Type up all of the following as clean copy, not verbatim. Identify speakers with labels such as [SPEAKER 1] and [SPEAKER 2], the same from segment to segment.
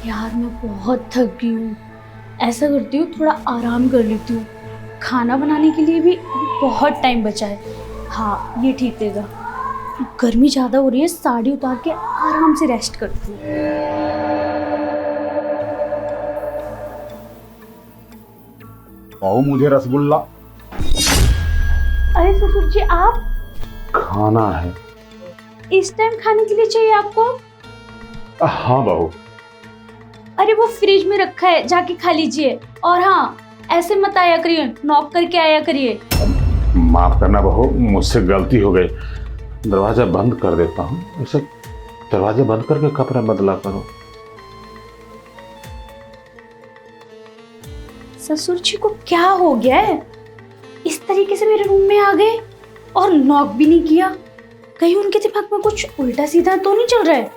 [SPEAKER 1] यार मैं बहुत थक गई हूँ। ऐसा करती हूँ थोड़ा आराम कर लेती हूँ। खाना बनाने के लिए भी बहुत टाइम बचा है। हाँ ये ठीक रहेगा। गर्मी ज़्यादा हो रही है, साड़ी उतार के आराम से रेस्ट करती हूँ।
[SPEAKER 2] पाओ मुझे रसगुल्ला।
[SPEAKER 1] अरे ससुर जी आप
[SPEAKER 2] खाना है।
[SPEAKER 1] इस टाइम खाने के लिए चाहिए आपको?
[SPEAKER 2] हाँ बहू।
[SPEAKER 1] अरे वो फ्रिज में रखा है, जाके खा लीजिए। और हाँ, ऐसे मत आया करिए, नॉक करके आया करिए।
[SPEAKER 2] माफ करना बहू, मुझसे गलती हो गई। दरवाजा बंद कर देता हूँ। ऐसे दरवाजा बंद करके कपड़ा बदला करो।
[SPEAKER 1] ससुर जी को क्या हो गया है? इस तरीके से मेरे रूम में आ गए और नॉक भी नहीं किया। कहीं उनके दिमाग में कुछ उल्टा सीधा तो नहीं चल रहा है?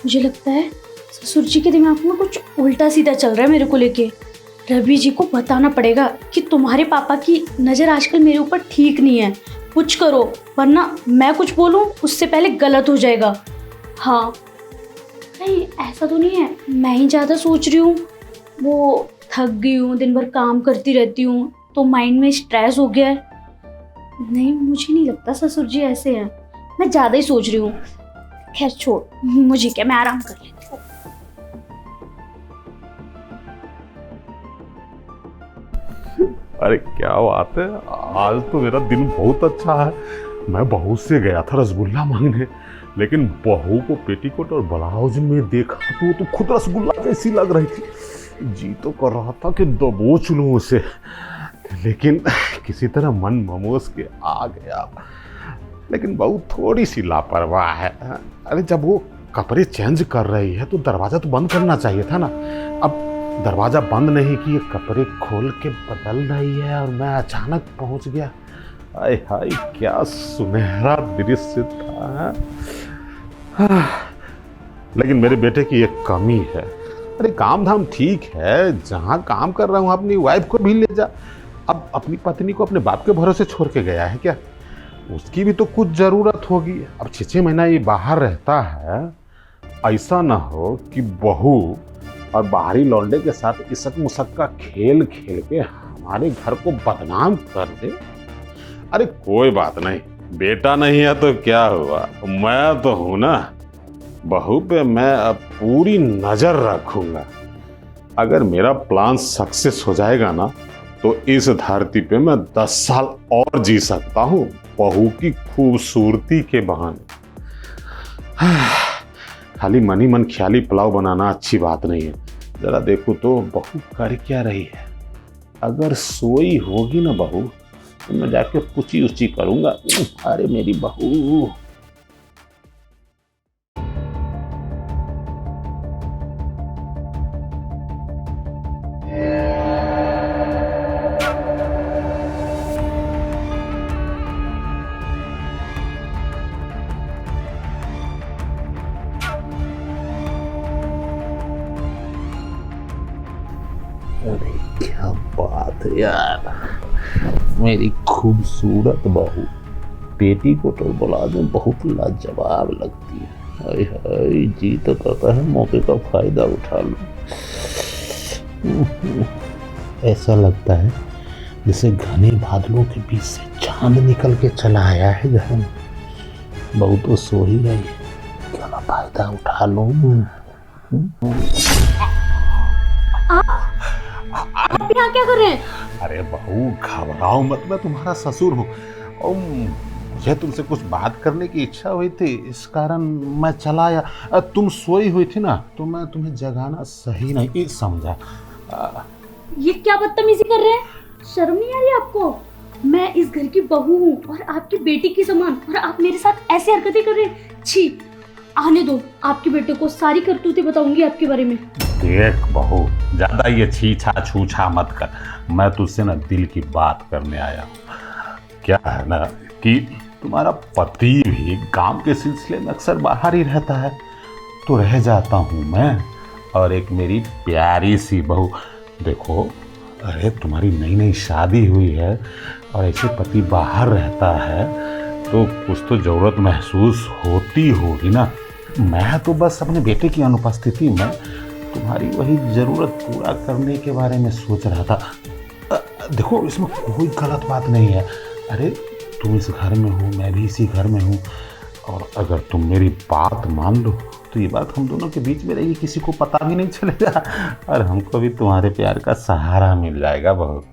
[SPEAKER 1] मुझे लगता है ससुर जी के दिमाग में कुछ उल्टा सीधा चल रहा है मेरे को लेके। रवि जी को बताना पड़ेगा कि तुम्हारे पापा की नज़र आजकल मेरे ऊपर ठीक नहीं है। कुछ करो वरना मैं कुछ बोलूं उससे पहले गलत हो जाएगा। हाँ नहीं ऐसा तो नहीं है, मैं ही ज़्यादा सोच रही हूँ। वो थक गई हूँ, दिन भर काम करती रहती हूँ तो माइंड में स्ट्रेस हो गया है। नहीं मुझे नहीं लगता ससुर जी ऐसे हैं, मैं ज़्यादा ही सोच रही हूँ। खैर छोड़, मुझे क्या, मैं आराम कर लेती हूँ।
[SPEAKER 2] अरे क्या बात है, आज तो मेरा दिन बहुत अच्छा है। मैं बहू से गया था रसगुल्ला मांगने, लेकिन बहू को पेटीकोट और ब्लाउज में देखा तो वो तो खुद रसगुल्ला जैसी लग रही थी। जी तो कर रहा था कि दबोच लूं उसे, लेकिन किसी तरह मन ममोस के आ गया। लेकिन बहू थोड़ी सी लापरवाह है। अरे जब वो कपड़े चेंज कर रही है तो दरवाजा तो बंद करना चाहिए था ना। अब दरवाजा बंद नहीं किए, कपड़े खोल के बदल रही है और मैं अचानक पहुंच गया। हाय हाय क्या सुनहरा दृश्य था। लेकिन मेरे बेटे की एक कमी है। अरे काम धाम ठीक है, जहाँ काम कर रहा हूँ अपनी वाइफ को भी ले जा। अब अपनी पत्नी को अपने बाप के भरोसे छोड़ के गया है क्या? उसकी भी तो कुछ जरूरत होगी। अब 6 महीना ये बाहर रहता है, ऐसा ना हो कि बहू और बाहरी लौंडे के साथ इसक मुसक का खेल खेल के हमारे घर को बदनाम कर दे। अरे कोई बात नहीं, बेटा नहीं है तो क्या हुआ, मैं तो हूं ना। बहू पे मैं अब पूरी नजर रखूंगा। अगर मेरा प्लान सक्सेस हो जाएगा ना तो इस धरती पे मैं 10 साल और जी सकता हूँ, बहू की खूबसूरती के बहाने। खाली मनी मन ख्याली पुलाव बनाना अच्छी बात नहीं है। जरा देखो तो बहू कर क्या रही है। अगर सोई होगी ना बहू तो मैं जाके पूछी उची करूंगा। अरे मेरी बहू। अरे क्या बात है यार, मेरी खूबसूरत बहू पेटीकोट और ब्लाउज में बहुत लाजवाब लगती है। हाय हाय जी तो कहता है मौके का फायदा उठा लो। ऐसा लगता है जैसे घने बादलों के बीच से चांद निकल के चला आया है घर में। बहू तो सो ही रही है, क्यों ना फायदा उठा लूं।
[SPEAKER 1] आप यहाँ क्या कर रहे हैं?
[SPEAKER 2] अरे बहू घबराओ मत, मैं तुम्हारा ससुर हूँ और मुझे तुमसे कुछ बात करने की इच्छा हुई थी, इस कारण मैं चला आया। तुम सोई हुई थी ना तो मैं तुम्हें जगाना सही नहीं समझा।
[SPEAKER 1] ये क्या बदतमीजी कर रहे हैं? शर्म नहीं आ रही आपको? मैं इस घर की बहू हूँ और आपकी बेटी की समान, और आप मेरे साथ ऐसी हरकतें कर रहे हैं। छी, आने दो, आपके बेटे को सारी करतूतें बताऊंगी आपके बारे में।
[SPEAKER 2] देख बहू, ज्यादा ये छीछा छूछा मत कर। मैं तुझसे ना दिल की बात करने आया हूँ। क्या है ना कि तुम्हारा पति भी काम के सिलसिले में अक्सर बाहर ही रहता है, तो रह जाता हूँ मैं और एक मेरी प्यारी सी बहू। देखो, अरे तुम्हारी नई नई शादी हुई है और ऐसे पति बाहर रहता है तो कुछ तो जरूरत महसूस होती होगी ना। मैं तो बस अपने बेटे की अनुपस्थिति में तुम्हारी वही ज़रूरत पूरा करने के बारे में सोच रहा था। देखो इसमें कोई गलत बात नहीं है। अरे तुम इस घर में हो, मैं भी इसी घर में हूँ, और अगर तुम मेरी बात मान लो तो ये बात हम दोनों के बीच में रहेगी, किसी को पता भी नहीं चलेगा, और हमको भी तुम्हारे प्यार का सहारा मिल जाएगा। बहुत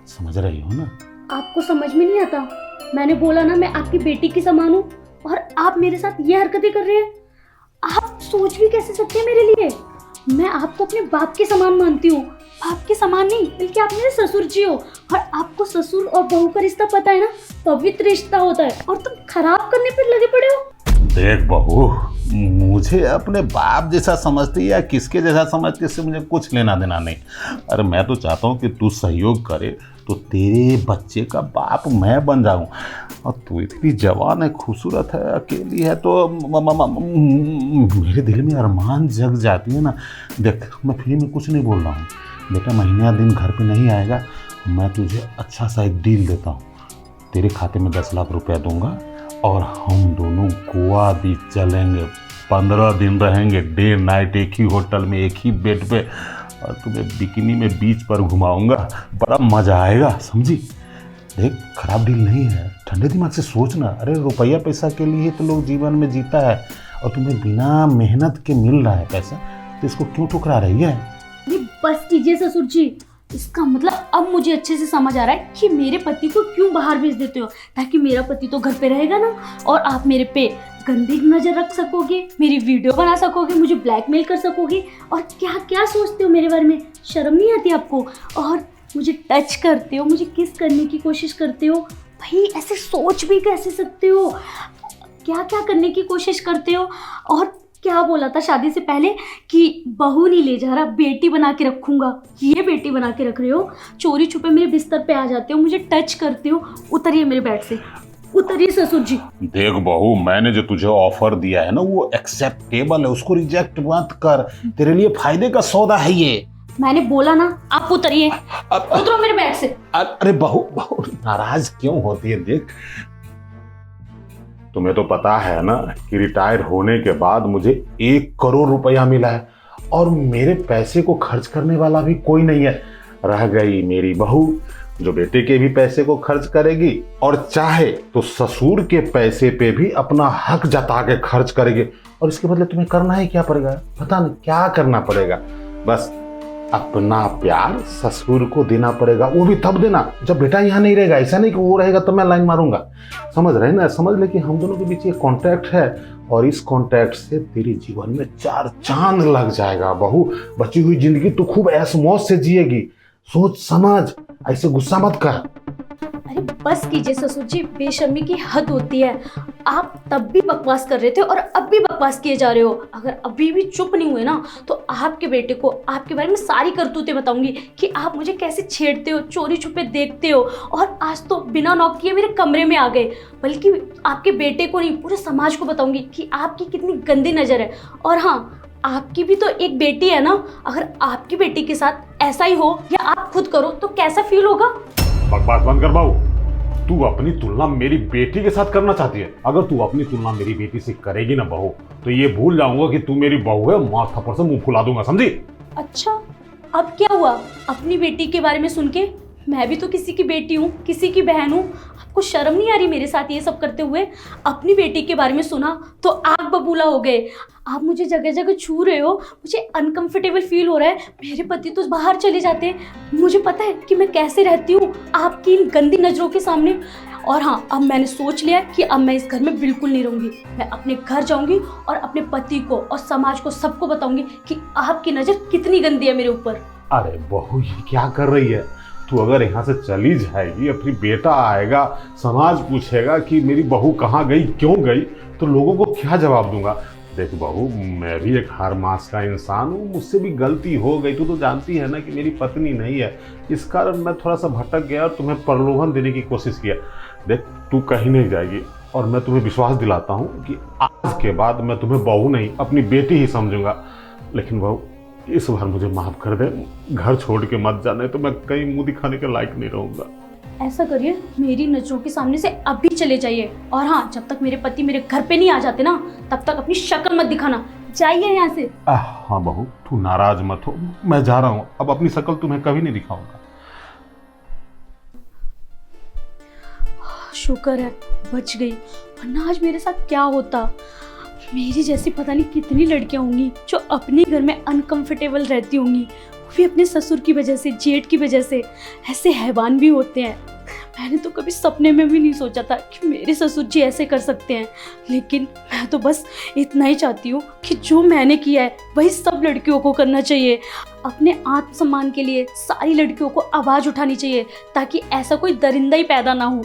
[SPEAKER 2] समझ रही हो ना?
[SPEAKER 1] आपको समझ में नहीं आता? मैंने बोला ना मैं आपकी बेटी की समान हूँ, और आप मेरे साथ ये हरकतें कर रहे हैं। आप सोच भी कैसे सकते हैं मेरे लिए? मैं आपको अपने बाप के समान मानती हूँ। बाप के समान नहीं, बल्कि आप मेरे ससुर जी हो, और आपको ससुर और बहू का रिश्ता पता है ना, पवित्र रिश्ता होता है, और तुम खराब करने पर लगे पड़े हो।
[SPEAKER 2] देख बहू, मुझे अपने बाप जैसा समझती या किसके जैसा समझती, इससे मुझे कुछ लेना देना नहीं। अरे मैं तो चाहता हूँ कि तू सहयोग करे तो तेरे बच्चे का बाप मैं बन जाऊँ। और तू इतनी जवान है, खूबसूरत है, अकेली है, तो मेरे दिल में अरमान जग जाती है ना। देख मैं फ्री में कुछ नहीं बोल रहा हूँ बेटा, महीना दिन घर पे नहीं आएगा, मैं तुझे अच्छा सा एक डील देता हूँ। तेरे खाते में 10 लाख रुपया दूंगा, और हम दोनों गोवा बीच चलेंगे, 15 दिन रहेंगे, डे नाइट एक ही होटल में, एक ही बेड पे, और तुम्हें बिकिनी में बीच पर घुमाऊंगा। बड़ा मजा आएगा, समझी? देख खराब डील नहीं है, ठंडे दिमाग से सोचना। अरे रुपया पैसा के लिए तो लोग जीवन में जीता है, और तुम्हें बिना मेहनत के मिल रहा है पैसा, तो इसको क्यों ठुकरा रही है?
[SPEAKER 1] ये बस कीजिए ससुर जी। इसका मतलब अब मुझे अच्छे से समझ आ रहा है कि मेरे पति को क्यों बाहर भेज देते हो, ताकि मेरा पति तो घर पे रहेगा ना, और आप मेरे पे गंदी नजर रख सकोगे, मेरी वीडियो बना सकोगे, मुझे ब्लैकमेल कर सकोगे, और क्या क्या सोचते हो मेरे बारे में। शर्म नहीं आती आपको? और मुझे टच करते हो, मुझे किस करने की कोशिश करते हो। भाई ऐसे सोच भी कैसे सकते हो? क्या क्या करने की कोशिश करते हो। और क्या बोला था शादी से पहले कि बहू नहीं ले जा रहा, बेटी बना के रखूंगा। ये बेटी बना के रख रहे हो। चोरी छुपे मेरे बिस्तर पे आ जाते हो, मुझे टच करते हो। उतरिए मेरे बेड से, उतरिए ससुर जी।
[SPEAKER 2] देख बहू, मैंने जो तुझे ऑफर दिया है ना वो एक्सेप्टेबल है, उसको रिजेक्ट मत कर, तेरे लिए फायदे का सौदा है ये।
[SPEAKER 1] मैंने बोला ना, आप उतरिए, उतरो मेरे बेड से।
[SPEAKER 2] अरे बहू बहू नाराज क्यों होती है? देख तुम्हें तो पता है ना कि रिटायर होने के बाद मुझे 1 करोड़ रुपया मिला है, और मेरे पैसे को खर्च करने वाला भी कोई नहीं है। रह गई मेरी बहू, जो बेटे के भी पैसे को खर्च करेगी, और चाहे तो ससुर के पैसे पे भी अपना हक जता के खर्च करेगी। और इसके बदले तुम्हें करना ही क्या पड़ेगा? पता नहीं क्या करना पड़ेगा, बस अपना प्यार ससुर को देना पड़ेगा। वो भी तब देना जब बेटा यहाँ नहीं रहेगा। ऐसा नहीं कि वो रहेगा तब मैं लाइन मारूंगा। समझ रहे ना? समझ ले कि हम दोनों के बीच ये कॉन्ट्रैक्ट है, और इस कॉन्ट्रैक्ट से तेरे जीवन में 4 चांद लग जाएगा। बहू बची हुई जिंदगी तू खूब ऐश मौज से जिएगी। सोच समझ, ऐसे गुस्सा मत कर।
[SPEAKER 1] अरे बस कीजिए ससुर जी, बेशर्मी की हद होती है। आप तब भी बकवास कर रहे थे और अब भी बकवास किए जा रहे हो। अगर अभी भी चुप नहीं हुए ना तो आपके बेटे को आपके बारे में सारी करतूतें बताऊंगी कि आप मुझे कैसे छेड़ते हो, चोरी छुपे देखते हो, और आज तो बिना नॉक किए मेरे कमरे में आ गए। बल्कि आपके बेटे को नहीं, पूरे समाज को बताऊंगी कि आपकी कितनी गंदी नज़र है। और हाँ, आपकी भी तो एक बेटी है ना। अगर आपकी बेटी के साथ ऐसा ही हो या आप खुद करो तो कैसा फील होगा?
[SPEAKER 2] बकवास बंद कर बाबू। तू अपनी तुलना मेरी बेटी के साथ करना चाहती है? अगर तू अपनी तुलना मेरी बेटी से करेगी ना बहू, तो ये भूल जाऊंगा कि तू मेरी बहू है। माथा थप्पड़ से मुंह फुला दूंगा, समझी?
[SPEAKER 1] अच्छा, अब क्या हुआ अपनी बेटी के बारे में सुन के? मैं भी तो किसी की बेटी हूँ, किसी की बहन हूँ। आपको शर्म नहीं आ रही मेरे साथ ये सब करते हुए? अपनी बेटी के बारे में सुना तो आग बबूला हो गए। आप मुझे जगह जगह छू रहे हो, मुझे अनकंफर्टेबल फील हो रहा है। मेरे पति तो बाहर चले जाते हैं, मुझे पता है कि मैं कैसे रहती हूँ आपकी इन गंदी नज़रों के सामने। और हाँ, अब मैंने सोच लिया कि अब मैं इस घर में बिल्कुल नहीं रहूँगी। मैं अपने घर जाऊँगी और अपने पति को और समाज को सबको बताऊँगी कि आपकी नज़र कितनी गंदी है मेरे ऊपर।
[SPEAKER 2] अरे बहू ये क्या कर रही है तू? अगर यहाँ से चली जाएगी, फिर बेटा आएगा, समाज पूछेगा कि मेरी बहू कहाँ गई, क्यों गई, तो लोगों को क्या जवाब दूंगा? देख बहू, मैं भी एक हर मास का इंसान हूँ, मुझसे भी गलती हो गई। तू तो जानती है ना कि मेरी पत्नी नहीं है, इस कारण मैं थोड़ा सा भटक गया और तुम्हें प्रलोभन देने की कोशिश किया। देख तू कहीं नहीं जाएगी, और मैं तुम्हें विश्वास दिलाता हूँ कि आज के बाद मैं तुम्हें बहू नहीं अपनी बेटी ही समझूंगा। लेकिन बहू इस बार मुझे माफ कर दे, घर छोड़ के मत जाने तो मैं कहीं मुंह दिखाने के लायक नहीं रहूंगा।
[SPEAKER 1] ऐसा करिए, मेरी नजरों के सामने से अभी चले जाइए। और हाँ, जब तक मेरे पति मेरे घर पे नहीं आ जाते ना, तब तक अपनी शक्ल मत दिखाना। जाइए यहाँ से।
[SPEAKER 2] हाँ बहू, तू नाराज मत हो, मैं जा रहा हूँ। अब अपनी शक्ल तुम्हें कभी नहीं दिखाऊंगा।
[SPEAKER 1] शुक्र है बच गई, वरना आज मेरे साथ क्या होता। मेरी जैसी पता नहीं कितनी लड़कियां होंगी जो अपने घर में अनकंफर्टेबल रहती होंगी, वो भी अपने ससुर की वजह से, जेठ की वजह से। ऐसे हैवान भी होते हैं। मैंने तो कभी सपने में भी नहीं सोचा था कि मेरे ससुर जी ऐसे कर सकते हैं। लेकिन मैं तो बस इतना ही चाहती हूँ कि जो मैंने किया है वही सब लड़कियों को करना चाहिए। अपने आत्मसम्मान के लिए सारी लड़कियों को आवाज़ उठानी चाहिए, ताकि ऐसा कोई दरिंदा ही पैदा ना हो